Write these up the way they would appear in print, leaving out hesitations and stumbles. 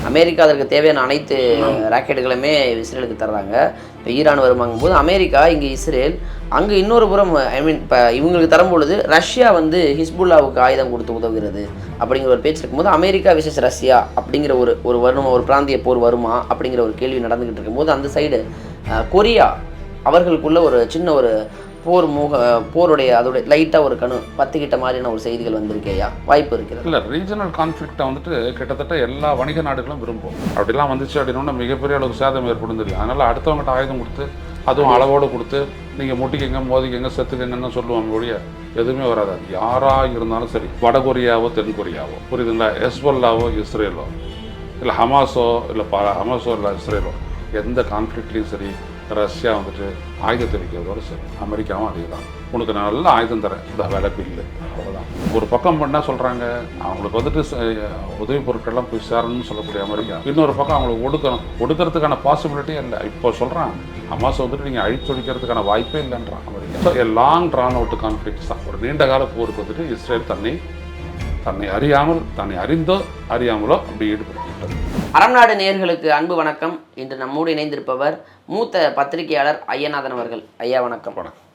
America அதற்கு தேவையான அனைத்து ராக்கெட்டுகளுமே இஸ்ரேலுக்கு தர்றாங்க. இப்போ ஈரான் வருமாங்கும்போது அமெரிக்கா இங்கே இஸ்ரேல், அங்கே இன்னொரு புறம் இப்போ இவங்களுக்கு தரும்பொழுது ரஷ்யா வந்து ஹிஸ்புல்லாவுக்கு ஆயுதம் கொடுத்து உதவுகிறது அப்படிங்கிற ஒரு பேச்சு இருக்கும்போது அமெரிக்கா விசஸ் ரஷ்யா அப்படிங்கிற ஒரு வருமா, ஒரு பிராந்திய போர் வருமா அப்படிங்கிற ஒரு கேள்வி நடந்துக்கிட்டு இருக்கும்போது அந்த சைடு கொரியா அவர்களுக்குள்ள ஒரு சின்ன ஒரு போருடைய அதோடைய லைட்டாக ஒரு பத்துக்கிட்ட மாதிரியான ஒரு செய்திகள் வந்திருக்கேயா, வாய்ப்பு இருக்கிறது? இல்லை, ரீஜனல் கான்ஃப்ளிக்டை வந்துட்டு கிட்டத்தட்ட எல்லா வணிக நாடுகளும் விரும்பும். அப்படிலாம் வந்துச்சு அப்படின்னா மிகப்பெரிய அளவுக்கு சேதம் ஏற்படும் தெரியும். அதனால் அடுத்தவங்ககிட்ட ஆயுதம் கொடுத்து அதுவும் அளவோடு கொடுத்து நீங்கள் முட்டிக்கங்க மோதிக்கங்க செத்துக்கங்கன்னு சொல்லுவாங்க ஒழிய எதுவுமே வராது. யாராக இருந்தாலும் சரி, வடகொரியாவோ தென்கொரியாவோ, புரியுதுங்களா, ஹெஸ்பொல்லாவோ இஸ்ரேலோ இல்லை ஹமாஸோ இல்லை இஸ்ரேலோ, எந்த கான்ஃப்ளிக்ட்லேயும் சரி ரஷ்யா வந்துட்டு ஆயுதத்தை வைக்கிறதோடு சரி, அமெரிக்காவும் அதே தான். உனக்கு நான் நல்ல ஆயுதம் தரேன், இந்த வேலை பில்லு, அவ்வளோதான். ஒரு பக்கம் பண்ணால் சொல்கிறாங்க அவங்களுக்கு வந்துட்டு உதவி பொருட்கள்லாம் போய் சேரணும்னு சொல்லக்கூடிய அமெரிக்கா, இன்னொரு பக்கம் அவங்களுக்கு ஒடுக்கிறதுக்கான பாசிபிலிட்டியே இல்லை. இப்போ சொல்கிறான் ஹமாஸை வந்துட்டு நீங்கள் அழிச்சொழிக்கிறதுக்கான வாய்ப்பே இல்லைன்றான் America. So long drawn out conflicts தான். ஒரு நீண்ட கால போருக்கு வந்துட்டு இஸ்ரேல் தன்னை அறிந்தோ அறியாமலோ அப்படி ஈடுபடுத்திவிட்டது. அறம் நாடு நேயர்களுக்கு அன்பு வணக்கம். இன்று நம்மோடு இணைந்திருப்பவர் மூத்த பத்திரிகையாளர் ஐயநாதன் அவர்கள். ஐயா வணக்கம். வணக்கம்.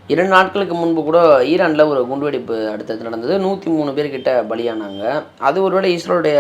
2 நாட்களுக்கு முன்பு கூட ஈரானில் ஒரு குண்டுவெடிப்பு அடுத்தது நடந்தது. 103 பேர்கிட்ட பலியானாங்க. அது ஒருவேளை இஸ்ரேலுடைய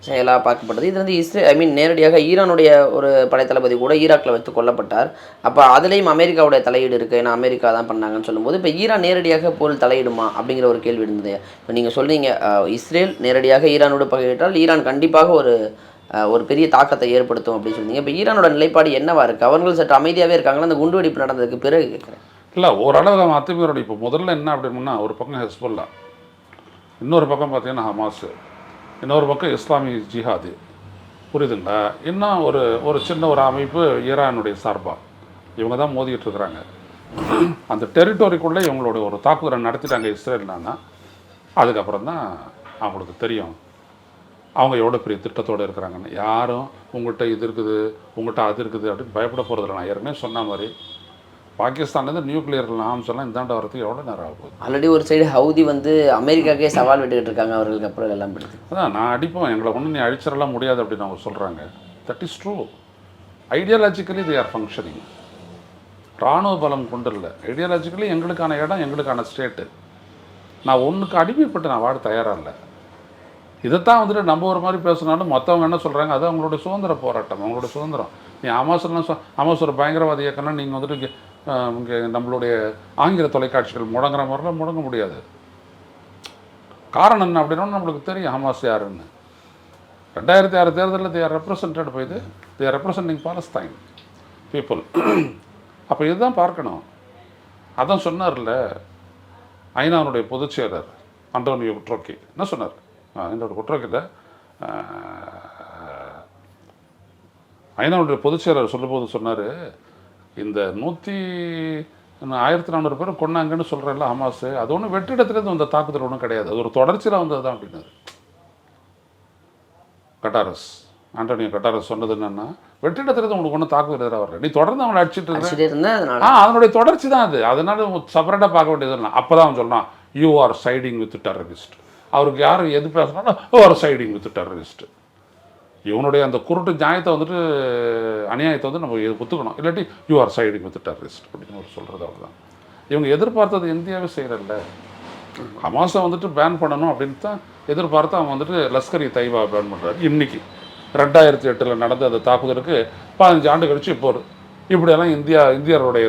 செயலாக பார்க்கப்பட்டது. இது வந்து நேரடியாக ஈரானுடைய ஒரு படைத்தளபதி கூட ஈராக்கில் வைத்து கொல்லப்பட்டார். அப்போ அதுலேயும் அமெரிக்காவுடைய தலையீடு இருக்குது, ஏன்னா அமெரிக்கா தான் பண்ணாங்கன்னு சொல்லும்போது இப்போ ஈரான் நேரடியாக போரில் தலையிடுமா அப்படிங்கிற ஒரு கேள்வி இருந்தது. இப்போ நீங்கள் சொல்கிறீங்க இஸ்ரேல் நேரடியாக ஈரானோடு பகையிட்டால் ஈரான் கண்டிப்பாக ஒரு பெரிய தாக்கத்தை ஏற்படுத்தும் அப்படின்னு சொல்லுவீங்க. இப்போ ஈரானோட நிலைப்பாடு என்னவா இருக்குது? அவர்கள் சற்று அமைதியாகவே இருக்காங்களா அந்த குண்டுவெடிப்பு நடந்ததுக்கு பிறகு கேட்குறேன்? இல்லை, ஓரளவு அவன் அத்துமீறோட. இப்போ முதல்ல என்ன அப்படின்னா, ஒரு பக்கம் ஹெஸ்புல்லா, இன்னொரு பக்கம் பார்த்தீங்கன்னா ஹமாஸு, இன்னொரு பக்கம் இஸ்லாமிய ஜிஹாது, புரியுதுங்களா, இன்னும் ஒரு சின்ன ஒரு அமைப்பு ஈரானுடைய சார்பாக, இவங்க தான் மோதிக்கிட்டு இருக்கிறாங்க. அந்த டெரிட்டோரிக்குள்ளே இவங்களோட ஒரு தாக்குதலை நடத்திட்டாங்க இஸ்ரேல்னா, அதுக்கப்புறம் தான் அவங்களுக்கு தெரியும் அவங்க எவ்வளோ பெரிய திட்டத்தோடு இருக்கிறாங்கன்னு. யாரும் உங்கள்கிட்ட இது இருக்குது உங்கள்கிட்ட அது இருக்குது அப்படின்னு பயப்பட போகிறதில்ல. நான் ஏற்கனவே சொன்ன மாதிரி பாகிஸ்தான்லேருந்து நியூக்ளியர் ஆர்ம்ஸ் எல்லாம் இந்தாண்ட வரதுக்கு எவ்வளோ நேரம் ஆகும்? ஆல்ரெடி ஒரு சைடு ஹவுதி வந்து அமெரிக்காக்கே சவால் விட்டுக்கிட்டு இருக்காங்க, அவர்களுக்கு அப்புறம் எல்லாம் பிடிக்கும். அதான் நான் அடிப்போம், எங்களை ஒன்றும் நீ அழிச்சிடலாம் முடியாது அப்படின்னு அவங்க சொல்கிறாங்க. That is true. Ideologically they are functioning. இராணுவ பலம் கொண்டு இல்லை, ஐடியாலஜிக்கலி எங்களுக்கான இடம், எங்களுக்கான ஸ்டேட்டு. நான் ஒன்றுக்கு அடிமைப்பட்டு நான் வாட தயாராக இல்லை. இதைத்தான் வந்துட்டு நம்ம ஒரு மாதிரி பேசினாலும் மற்றவங்க என்ன சொல்கிறாங்க, அது அவங்களுடைய சுதந்திர போராட்டம், அவங்களோட சுதந்திரம். நீ ஹமாஸ் ஒரு பயங்கரவாத இயக்கம்னா நீங்கள் வந்துட்டு இங்கே நம்மளுடைய ஆங்கில தொலைக்காட்சிகள் முடங்குற மாதிரிலாம் முடங்க முடியாது. காரணம் என்ன அப்படின்னா நம்மளுக்கு தெரியும் ஹமாஸ் யாருன்னு. 2006 தேர்தலில் they are represented by they are representing Palestine people. அப்போ இதுதான் பார்க்கணும். அதான் சொன்னார்ல ஐநாவுடைய பொதுச் செயலர் அண்டோனியோ குட்ரோக்கி என்ன சொன்னார், என்னோட குட்ரோக்கில் ஐநாவுடைய பொதுச் செயலர் சொல்லும்போது சொன்னார், இந்த 1400 பேர் கொண்டாங்கன்னு சொல்கிறேன்ல ஹமாஸு, அது ஒன்றும் வெற்றிடத்துலேருந்து வந்த தாக்குதல் ஒன்றும் கிடையாது, அது ஒரு தொடர்ச்சியில் வந்தது தான் அப்படின்னாரு ஆண்டோனியோ கட்டாரஸ். சொன்னது என்னன்னா, வெற்றிடத்துலேருந்து உங்களுக்கு ஒன்றும் தாக்குதல் எதிராக வரல, நீ தொடர்ந்து அவங்களை அடிச்சுட்டு இருந்தேன், அதனுடைய தொடர்ச்சி தான் அது. அதனால செப்பரேட்டாக பார்க்க வேண்டியது இல்லை. அப்போ தான் அவன் சொல்கிறான் you are siding with terrorist. அவருக்கு யார் எது பேசுனாலும் ஆர் சைடிங் வித் டெரரிஸ்ட். இவனுடைய அந்த குருட்டு நியாயத்தை வந்துட்டு அநியாயத்தை வந்து நம்ம ஒத்துக்கணும், இல்லாட்டி you are siding with terrorist அப்படின்னு ஒரு சொல்கிறது. அவ்வளோதான். இவங்க எதிர்பார்த்தது இந்தியாவே செய்கிறல்ல. ஹமாஸை வந்துட்டு பேன் பண்ணணும் அப்படின்னு தான் எதிர்பார்த்து அவன் வந்துட்டு லஷ்கர் தைபா பேன் பண்ணுறாரு. இன்றைக்கி 2008 நடந்த அந்த தாக்குதலுக்கு 15 ஆண்டு கழிச்சு இப்போ இப்படியெல்லாம் இந்தியருடைய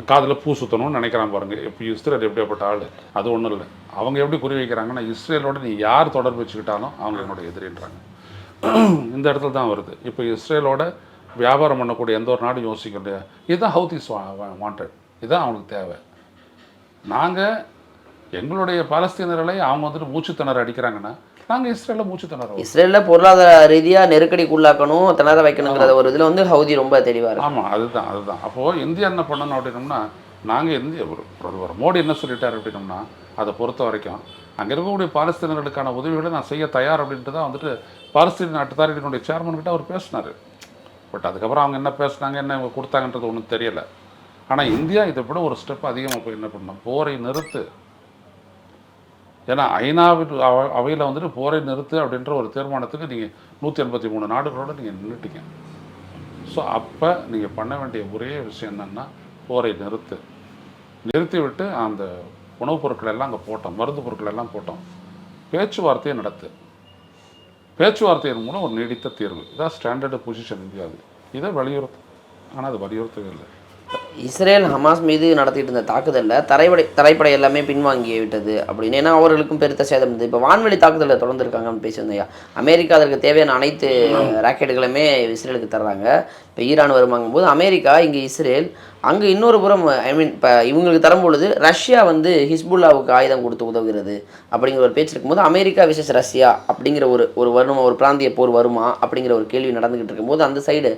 காதில் பூ சுற்றணும்னு நினைக்கிறான் பாருங்கள். இப்போ இஸ்ரேல் எப்படியாப்பட்ட ஆள், அது ஒன்றும் இல்லை. அவங்க எப்படி குறி வைக்கிறாங்கன்னா, இஸ்ரேலோட நீ யார் தொடர்பு வச்சுக்கிட்டாலும் அவங்க என்னோட எதிரின்றாங்க. இந்த இடத்துல தான் வருது. இப்போ இஸ்ரேலோட வியாபாரம் பண்ணக்கூடிய எந்த ஒரு நாடும் யோசிக்க முடியாது. இதுதான் ஹவுதிஸ் வாண்டட், இதுதான் அவங்களுக்கு தேவை. நாங்கள் எங்களுடைய பாலஸ்தீனர்களை அவங்க வந்துட்டு மூச்சு திணற அடிக்கிறாங்கன்னா நாங்கள் இஸ்ரேலில் மூச்சு திணறோம். இஸ்ரேலில் பொருளாதார ரீதியாக நெருக்கடிக்கு உள்ளாக்கணும், திணற வைக்கணுங்கிற ஒரு இதில் வந்து ஹவுதி ரொம்ப தெளிவாக இருக்கும். ஆமாம், அதுதான். அப்போது இந்தியா என்ன பண்ணணும் அப்படின்னோம்னா, நாங்கள் இந்திய பிரதமர் மோடி என்ன சொல்லிட்டார் அப்படின்னோம்னா, அதை பொறுத்த வரைக்கும் அங்கே இருக்கக்கூடிய பாலஸ்தீனர்களுக்கான உதவிகளை நான் செய்ய தயார் அப்படின்ட்டு தான் வந்துட்டு பாலஸ்தீன அத்தாரிட்டியினுடைய சேர்மன்கிட்ட அவர் பேசினார். பட் அதுக்கப்புறம் அவங்க என்ன பேசுனாங்க, என்ன இவங்க கொடுத்தாங்கன்றது ஒன்றும் தெரியலை. ஆனால் இந்தியா இதை விட ஒரு ஸ்டெப் அதிகமாக போய் என்ன பண்ணணும், போரை நிறுத்து, ஏன்னா அவையில் வந்துட்டு போரை நிறுத்து அப்படின்ற ஒரு தீர்மானத்துக்கு நீங்கள் 183 நாடுகளோட நீங்கள் நின்றுட்டீங்க. ஸோ அப்போ நீங்கள் பண்ண வேண்டிய ஒரே விஷயம் என்னென்னா போரை நிறுத்தி விட்டு அந்த உணவுப் பொருட்கள் எல்லாம் அங்கே போட்டோம், மருந்து பொருட்கள் எல்லாம் போட்டோம், பேச்சுவார்த்தையை நடத்து. பேச்சுவார்த்தையின் மூலம் ஒரு நீடித்த தீர்வு. இதான் ஸ்டாண்டர்டு பொசிஷன் இந்தியாவுக்கு. இதை வலியுறுத்தும். ஆனால் அது வலியுறுத்தவே இல்லை. இஸ்ரேல் ஹமாஸ் மீது நடத்திட்டு இருந்த தாக்குதலில் தரைப்படை எல்லாமே பின்வாங்கி விட்டது அப்படின்னு. ஏன்னா அவர்களுக்கும் பெருத்த சேதம் இருந்தது. இப்போ வான்வெளி தாக்குதலில் தொடர்ந்துருக்காங்கன்னு பேசியிருந்தையா. அமெரிக்கா அதற்கு தேவையான அனைத்து ராக்கெட்டுகளுமே இஸ்ரேலுக்கு தர்றாங்க. இப்போ ஈரான் வருமாங்கும் போது அமெரிக்கா இங்கே இஸ்ரேல், அங்கே இன்னொரு புறம் இப்போ இவங்களுக்கு தரும்பொழுது ரஷ்யா வந்து ஹிஸ்புல்லாவுக்கு ஆயுதம் கொடுத்து உதவுகிறது அப்படிங்கிற ஒரு பேச்சு இருக்கும்போது அமெரிக்கா விசஸ் ரஷ்யா அப்படிங்கிற ஒரு வருமா, ஒரு பிராந்திய போர் வருமா அப்படிங்கிற ஒரு கேள்வி நடந்துக்கிட்டு இருக்கும்போது அந்த சைடு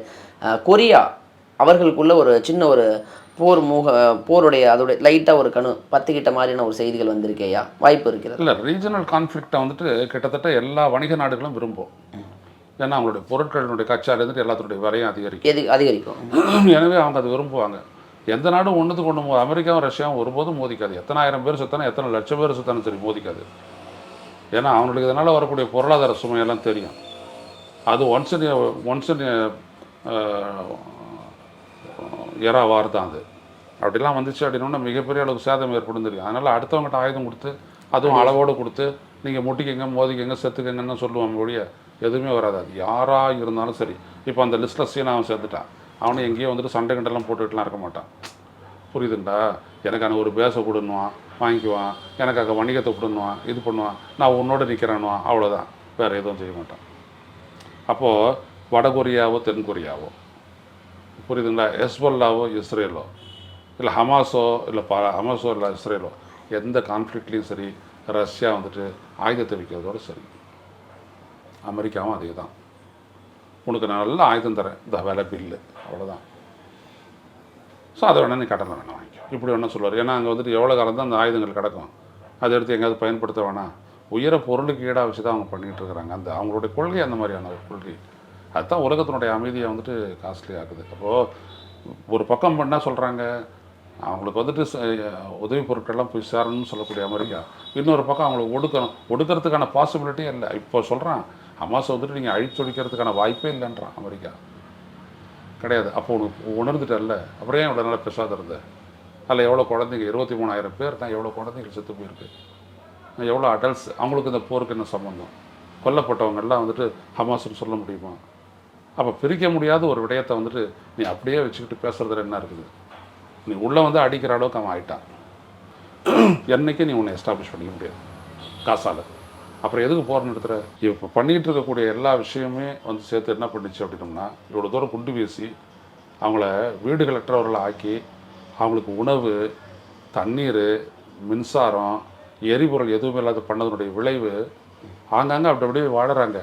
கொரியா அவர்களுக்குள்ள ஒரு சின்ன ஒரு போருடைய அதோடைய லைட்டாக ஒரு பத்துக்கிட்ட மாதிரியான ஒரு செய்திகள் வந்திருக்கேயா, வாய்ப்பு இருக்கிறது? இல்லை, ரீஜனல் கான்ஃப்ளிக்டை வந்துட்டு கிட்டத்தட்ட எல்லா வணிக நாடுகளும் விரும்பும். ஏன்னா அவங்களுடைய பொருட்களினுடைய கச்சால் இருந்துட்டு எல்லாத்துடைய விலையும் அதிகரிக்கும். எனவே அவங்க அது விரும்புவாங்க. எந்த நாடும் ஒன்றுத்துக்கு ஒன்று அமெரிக்காவும் ரஷ்யாவும் ஒருபோதும் மோதிக்காது. எத்தனை ஆயிரம் பேர் சுத்தானோ எத்தனை லட்சம் பேர் சுத்தாலும் சரி மோதிக்காது. ஏன்னா அவங்களுக்கு இதனால் வரக்கூடிய பொருளாதார சுமையெல்லாம் தெரியும். அது ஒன்ஸ் இன் எரா வார் தான் அது. அப்படிலாம் வந்துச்சு அப்படின்னா மிகப்பெரிய அளவுக்கு சேதம் ஏற்படும் தெரியும். அதனால் அடுத்தவங்ககிட்ட ஆயுதம் கொடுத்து அதுவும் அளவோடு கொடுத்து நீங்கள் முட்டிக்கங்க, மோதிக்கங்க, செத்துக்கங்கன்னு சொல்லுவாங்க ஒழிய எதுவுமே வராது. அது யாராக இருந்தாலும் சரி. இப்போ அந்த லிஸ்ட்டில் சீனாவும் சேர்த்துட்டான். அவனை எங்கேயோ வந்துட்டு சண்டை கண்டெல்லாம் போட்டுக்கிட்டுலாம் இருக்க மாட்டான். புரியுதுண்டா? எனக்கான ஒரு பேச கொடுன்னுவான், வாங்கிக்குவான். எனக்காக வணிகத்தை கொடுன்னுவான், இது பண்ணுவான், நான் உன்னோட நிற்கிறேன்னுவான். அவ்வளோதான், வேறு எதுவும் செய்ய மாட்டான். அப்போது வடகொரியாவோ தென்கொரியாவோ, புரியுதுங்களா, ஹெஸ்பொல்லாவோ இஸ்ரேலோ இல்லை ஹமாஸோ இல்லை இஸ்ரேலோ, எந்த கான்ஃப்ளிக்ட்லேயும் சரி ரஷ்யா வந்துட்டு ஆயுதத்தை வைக்கிறதோடு சரி. அமெரிக்காவும் அதே தான். உனக்கு நான் நல்ல ஆயுதம் தரேன், இந்த விலை பில்லு, அவ்வளோதான். ஸோ அதை வேணால் நீ கடனை வேணாம் வாங்கிக்கோ, இப்படி வேணால் சொல்லுவார். ஏன்னா அங்கே வந்துட்டு எவ்வளோ காலம் தான் அந்த ஆயுதங்கள் கிடக்கும், அதை எடுத்து எங்கேயாவது பயன்படுத்த வேணாம். உயர பொருளுக்கு ஈடாக வச்சு தான் அவங்க பண்ணிகிட்டு இருக்கிறாங்க. அவங்களுடைய கொள்கை அந்த மாதிரியான ஒரு கொள்கை. அதுதான் உலகத்தினுடைய அமைதியை வந்துட்டு காஸ்ட்லி ஆகுது. அப்போது ஒரு பக்கம் பண்ணால் சொல்கிறாங்க அவங்களுக்கு வந்துட்டு உதவி பொருட்கள்லாம் போய் சேரணும்னு சொல்லக்கூடிய அமெரிக்கா, இன்னொரு பக்கம் அவங்களுக்கு ஒடுக்கிறதுக்கான பாசிபிலிட்டியே இல்லை. இப்போ சொல்கிறான் ஹமாஸை வந்துட்டு நீங்கள் அழிச்சொழிக்கிறதுக்கான வாய்ப்பே இல்லைன்றான் அமெரிக்கா. கிடையாது. அப்போ உனக்கு உணர்ந்துட்டல்ல, அப்புறம் ஏன் இவ்வளோ நல்லா பெருசாக இருந்தது? அதில் எவ்வளோ குழந்தைங்க, 23,000 பேர் தான், எவ்வளோ குழந்தைங்க செத்து போயிருக்கு, எவ்வளோ அடல்ட்ஸ், அவங்களுக்கு இந்த போருக்கு என்ன சம்மந்தம்? கொல்லப்பட்டவங்கெல்லாம் வந்துட்டு ஹமாஸ்ன்னு சொல்ல முடியுமா? அப்போ பிரிக்க முடியாத ஒரு விடயத்தை வந்துட்டு நீ அப்படியே வச்சுக்கிட்டு பேசுகிறதுல என்ன இருக்குது? நீ உள்ளே வந்து அடிக்கிற அளவுக்கு அவன் ஆகிட்டான். என்றைக்கும் நீ உன்னை எஸ்டாப்ளிஷ் பண்ணிக்க முடியாது காசால். அப்புறம் எதுக்கு போகிற நடத்துகிற? இப்போ பண்ணிகிட்டு இருக்கக்கூடிய எல்லா விஷயமே வந்து சேர்த்து என்ன பண்ணிச்சு அப்படின்னோம்னா, இவ்வளோ தூரம் குண்டு வீசி அவங்கள வீடுகளற்றவர்களை ஆக்கி அவங்களுக்கு உணவு, தண்ணீர், மின்சாரம், எரிபொருள் எதுவுமே இல்லாத பண்ணதனுடைய விளைவு ஆங்காங்கே அப்படி அப்படியே வாழறாங்க.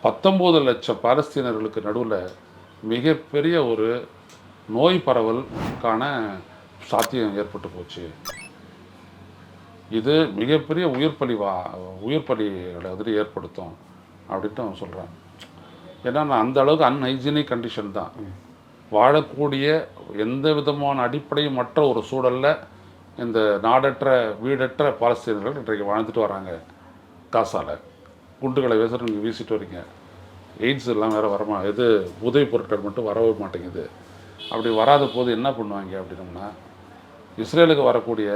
19 லட்சம் பாலஸ்தீனர்களுக்கு நடுவில் மிகப்பெரிய ஒரு நோய் பரவலுக்கான சாத்தியம் ஏற்பட்டு போச்சு. இது மிகப்பெரிய உயிர்ப்பலிகளை வந்துட்டு ஏற்படுத்தும் அப்படின்ட்டு அவன் சொல்கிறான். ஏன்னா நான் அந்த அளவுக்கு அன்ஹைஜீனிக் கண்டிஷன் தான். வாழக்கூடிய எந்த விதமான அடிப்படையும் மற்ற ஒரு சூழலில் இந்த நாடற்ற வீடற்ற பாலஸ்தீனர்கள் இன்றைக்கு வாழ்ந்துட்டு வராங்க. காசால் குண்டுகளை நீங்கள் வீசிட்டு வரீங்க. எய்ட்ஸ் எல்லாம் வேறு வரமா, இது உதவி பொருட்கள் மட்டும் வரவே மாட்டேங்குது. அப்படி வராத போது என்ன பண்ணுவாங்க அப்படின்னோம்னா, இஸ்ரேலுக்கு வரக்கூடிய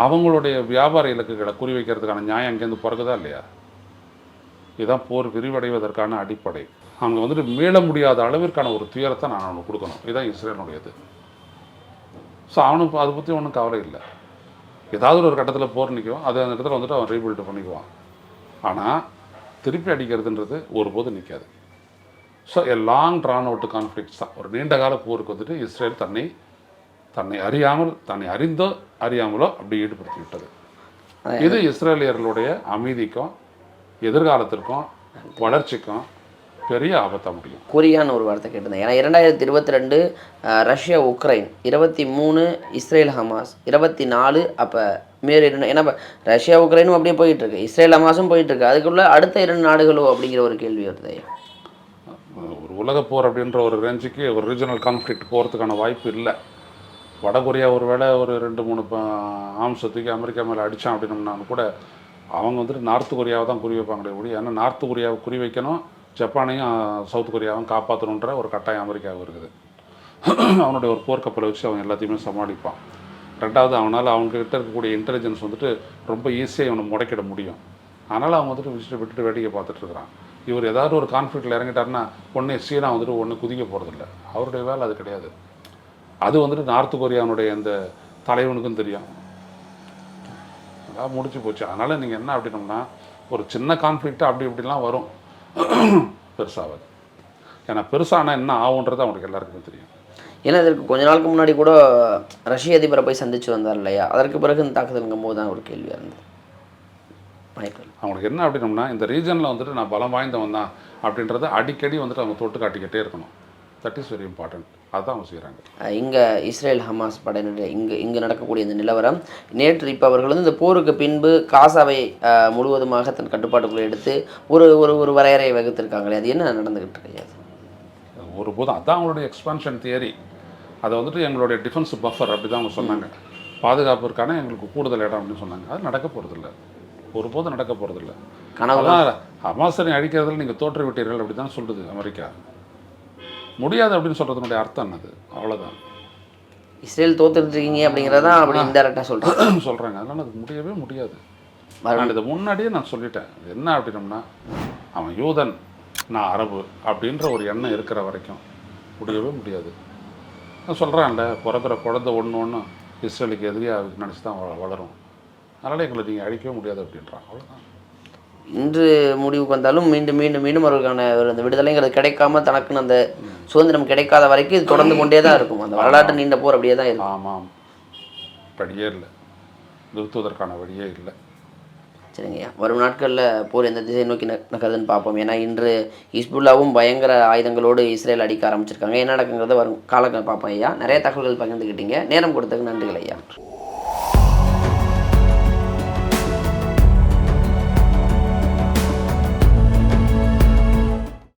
அவங்களுடைய வியாபார இலக்குகளை குறிவைக்கிறதுக்கான நியாயம் அங்கேருந்து பிறகுதா இல்லையா? இதுதான் போர் விரிவடைவதற்கான அடிப்படை. அவங்க வந்துட்டு மீள முடியாத அளவிற்கான ஒரு துயரத்தை நான் அவனுக்கு கொடுக்கணும். இதுதான் இஸ்ரேலுடையது. ஸோ அவனுக்கு அதை பற்றி ஒன்றும் கவலை இல்லை. ஏதாவது ஒரு கட்டத்தில் போர் நிற்கும், அது அந்த இடத்துல வந்துட்டு அவன் ரீபில்டு பண்ணிக்குவான். ஆனால் திருப்பி அடிக்கிறதுன்றது ஒருபோது நிற்காது. So long drawn out conflicts தான். ஒரு நீண்ட கால போருக்கு வந்துட்டு இஸ்ரேல் தன்னை அறியாமல், தன்னை அறிந்தோ அறியாமலோ அப்படி ஈடுபடுத்தி விட்டது. இது இஸ்ரேலியர்களுடைய அமைதிக்கும் எதிர்காலத்திற்கும் வளர்ச்சிக்கும் பெரிய ஆபத்தாக முடியும். கொரியான்னு ஒரு வார்த்தை கேட்டிருந்தேன். ஏன்னா 2022 ரஷ்யா உக்ரைன், 23 இஸ்ரேல் ஹமாஸ், 24 அப்போ மேலே 2. ஏன்னா இப்போ ரஷ்யா உக்ரைனும் அப்படியே போயிட்டுருக்கு, இஸ்ரேல் ஹமாஸும் போயிட்டுருக்கு. அதுக்குள்ளே அடுத்த 2 நாடுகளோ அப்படிங்கிற ஒரு கேள்வி வருது. ஒரு உலக போர் அப்படின்ற ஒரு ரேஞ்சுக்கு ஒரு ரீஜனல் கான்ஃப்ளிக்ட் போகிறதுக்கான வாய்ப்பு இல்லை. வடகொரியா ஒரு வேளை ஒரு 2-3 ஆம்ஸை தூக்கி அமெரிக்கா மேலே அடித்தான் அப்படின்னம்னாலும் கூட அவங்க வந்துட்டு நார்த் கொரியாவை தான் குறி வைப்பாங்களே ஒழிய, ஏன்னா நார்த் கொரியாவை குறி வைக்கணும், ஜப்பானையும் சவுத் கொரியாவும் காப்பாற்றணுன்ற ஒரு கட்டாயம் அமெரிக்காவுக்கு இருக்குது. அவனுடைய ஒரு போர்க்கப்பலை வச்சு அவன் எல்லாத்தையுமே சமாளிப்பான். ரெண்டாவது, அவனால் அவங்ககிட்ட இருக்கக்கூடிய இன்டெலிஜென்ஸ் வந்துட்டு ரொம்ப ஈஸியாக இவனை முடக்கிட முடியும். அதனால் அவங்க வந்துட்டு விட்டுட்டு வேடிக்கை பார்த்துட்ருக்குறான். இவர் ஏதாவது ஒரு கான்ஃப்ளிக்டில் இறங்கிட்டாருன்னா ஒன்று சீனா வந்துட்டு ஒன்று குதிக்க போகிறதில்ல. அவருடைய வேலை அது கிடையாது. அது வந்துட்டு நார்த் கொரியாவுடைய அந்த தலைவனுக்கும் தெரியும். அதான் முடிச்சு போச்சு. அதனால் நீங்கள் என்ன அப்படின்னோம்னா, ஒரு சின்ன கான்ஃப்ளிக்ட்டு அப்படி இப்படிலாம் வரும், பெருசாகாது. ஏன்னா பெருசானால் என்ன ஆகுன்றது அவங்களுக்கு எல்லாருக்குமே தெரியும். ஏன்னா இதற்கு கொஞ்ச நாளுக்கு முன்னாடி கூட ரஷ்ய அதிபரை போய் சந்திச்சு வந்தார் இல்லையா, அதற்கு பிறகு இந்த தாக்குதலுங்கும் போது தான் ஒரு கேள்வியாக இருந்தது. அவங்களுக்கு என்ன அப்படின்னோம்னா, இந்த ரீஜனில் வந்துட்டு நான் பலம் வாய்ந்தவன் தான் அப்படின்றத அடிக்கடி வந்துட்டு அவங்க தொட்டு காட்டிக்கிட்டே இருக்கணும். That is very important. அதுதான் அவங்க செய்கிறாங்க. இங்கே இஸ்ரேல் ஹமாஸ் படையினர் இங்கே நடக்கக்கூடிய இந்த நிலவரம் நேற்று இப்போ அவர்கள் வந்து இந்த போருக்கு பின்பு காசாவை முழுவதுமாக தன் கட்டுப்பாட்டுக்குள்ளே எடுத்து ஒரு ஒரு ஒரு வரையறையை வகுத்திருக்காங்களே, அது என்ன நடந்துக்கிட்டு கிடையாது ஒருபோதும். அதுதான் அவங்களுடைய எக்ஸ்பான்ஷன் தியரி. அதை வந்துட்டு எங்களுடைய டிஃபென்ஸ் பஃபர் அப்படி தான் அவங்க சொன்னாங்க. பாதுகாப்பிற்கான எங்களுக்கு கூடுதல் இடம் அப்படின்னு சொன்னாங்க. அது நடக்க போகிறதில்ல, ஒருபோதும் நடக்க போகிறதில்ல. கனவுதான் ஹமாஸை அழிக்கிறதுல நீங்கள் தோற்று விட்டீர்கள் அப்படி தான் சொல்லுது அமெரிக்கா. முடியாது அப்படின்னு சொல்கிறதுனுடைய அர்த்தம் என்னது? அவ்வளோதான். இஸ்ரேல் தோற்றுருக்கீங்க அப்படிங்கிறதான் அப்படி இன்டெரக்டாக சொல்கிறாங்க. அதனால் அது முடியவே முடியாது. நான் இதை முன்னாடியே நான் சொல்லிட்டேன். என்ன அப்படின்னோம்னா, அவன் யூதன், நான் அரபு அப்படின்ற ஒரு எண்ணம் இருக்கிற வரைக்கும் முடியவே முடியாது. நான் சொல்கிறான்ல, பிறக்கிற குழந்தை ஒன்று இஸ்ரேலுக்கு எதிரியாக நினச்சி தான் வளரும். அதனால் எங்களை நீங்கள் அழிக்கவே முடியாது அப்படின்றான். அவ்வளோதான். இன்று முடிவுக்கு வந்தாலும் மீண்டும் மீண்டும் மீண்டும் அவர்களுக்கான அந்த விடுதலைங்கிறது கிடைக்காம தனக்குன்னு அந்த சுதந்திரம் கிடைக்காத வரைக்கும் இது தொடர்ந்து கொண்டே தான் இருக்கும். அந்த வரலாற்று நீண்ட போர் அப்படியே தான் இருக்கும். ஆமாம், வழியே இல்லை, நிறுத்துவதற்கான வழியே இல்லை. சரிங்கய்யா, வரும் நாட்களில் போர் எந்த திசை நோக்கி நகருதுன்னு பார்ப்போம். ஏன்னா இன்று ஹிஸ்புல்லாவும் பயங்கர ஆயுதங்களோடு இஸ்ரேல் அடிக்க ஆரம்பிச்சிருக்காங்க. என்ன நடக்குங்கிறத வரும் காலங்கள் பார்ப்போம் ஐயா. நிறைய தகவல்கள் பகிர்ந்துக்கிட்டீங்க. நேரம் கொடுத்ததுக்கு நன்றிகள் ஐயா.